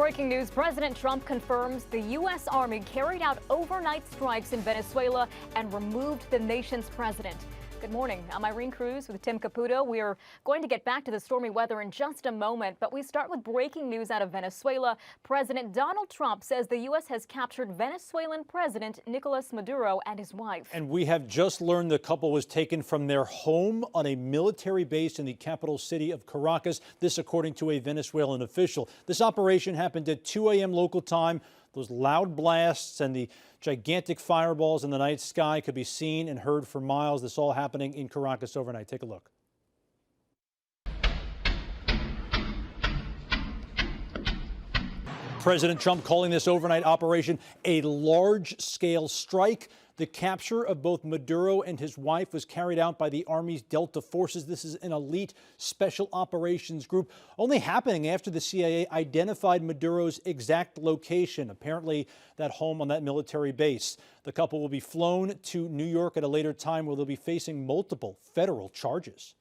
Breaking news, President Trump confirms the U.S. Army carried out overnight strikes in Venezuela and removed the nation's president. Good morning. I'm Irene Cruz with Tim Caputo. We're going to get back to the stormy weather in just a moment, but we start with breaking news out of Venezuela. President Donald Trump says the U.S. has captured Venezuelan President Nicolas Maduro and his wife. And we have just learned the couple was taken from their home on a military base in the capital city of Caracas. This according to a Venezuelan official. This operation happened at 2 a.m. local time. Those loud blasts and the gigantic fireballs in the night sky could be seen and heard for miles. This all happening in Caracas overnight. Take a look. President Trump calling this overnight operation a large-scale strike. The capture of both Maduro and his wife was carried out by the Army's Delta Forces. This is an elite special operations group, only happening after the CIA identified Maduro's exact location, apparently that home on that military base. The couple will be flown to New York at a later time where they'll be facing multiple federal charges.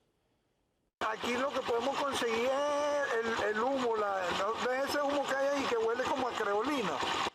Aquí lo que podemos conseguir es el humo, ese humo que hay ahí que huele como a creolina.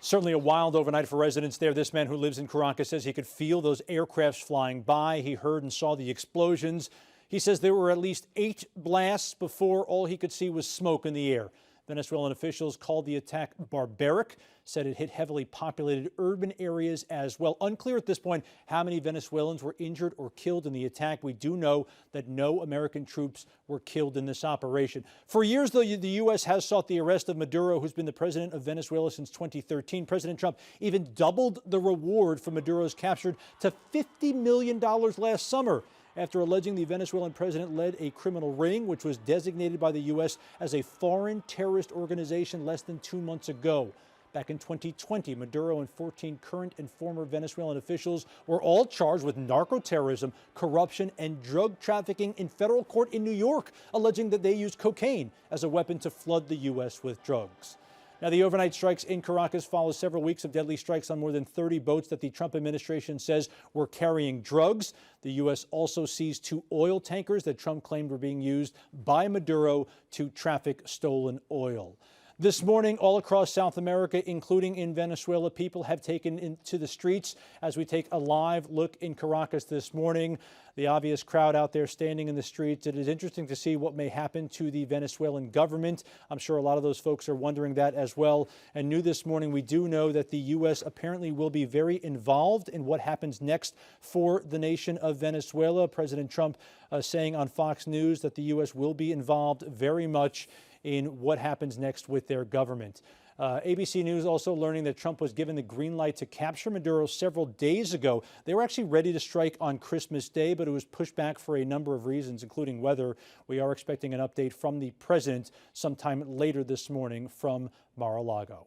Certainly a wild overnight for residents there. This man who lives in Caracas says he could feel those aircrafts flying by. He heard and saw the explosions. He says there were at least 8 blasts before all he could see was smoke in the air. Venezuelan officials called the attack barbaric, said it hit heavily populated urban areas as well. Unclear at this point how many Venezuelans were injured or killed in the attack. We do know that no American troops were killed in this operation. For years, though, the U.S. has sought the arrest of Maduro, who's been the president of Venezuela since 2013. President Trump even doubled the reward for Maduro's capture to $50 million last summer, after alleging the Venezuelan president led a criminal ring, which was designated by the U.S. as a foreign terrorist organization less than 2 months ago. Back in 2020, Maduro and 14 current and former Venezuelan officials were all charged with narco-terrorism, corruption, and drug trafficking in federal court in New York, alleging that they used cocaine as a weapon to flood the U.S. with drugs. Now, the overnight strikes in Caracas follow several weeks of deadly strikes on more than 30 boats that the Trump administration says were carrying drugs. The U.S. also seized 2 oil tankers that Trump claimed were being used by Maduro to traffic stolen oil. This morning, all across South America, including in Venezuela, people have taken to the streets as we take a live look in Caracas this morning. The obvious crowd out there standing in the streets. It is interesting to see what may happen to the Venezuelan government. I'm sure a lot of those folks are wondering that as well. And new this morning, we do know that the U.S. apparently will be very involved in what happens next for the nation of Venezuela. President Trump saying on Fox News that the U.S. will be involved very much in what happens next with their government. ABC News also learning that Trump was given the green light to capture Maduro several days ago. They were actually ready to strike on Christmas Day, but it was pushed back for a number of reasons, including weather. We are expecting an update from the president sometime later this morning from Mar-a-Lago.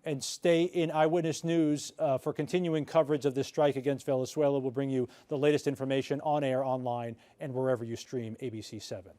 And stay in Eyewitness News for continuing coverage of this strike against Venezuela. We'll bring you the latest information on air, online, and wherever you stream ABC 7.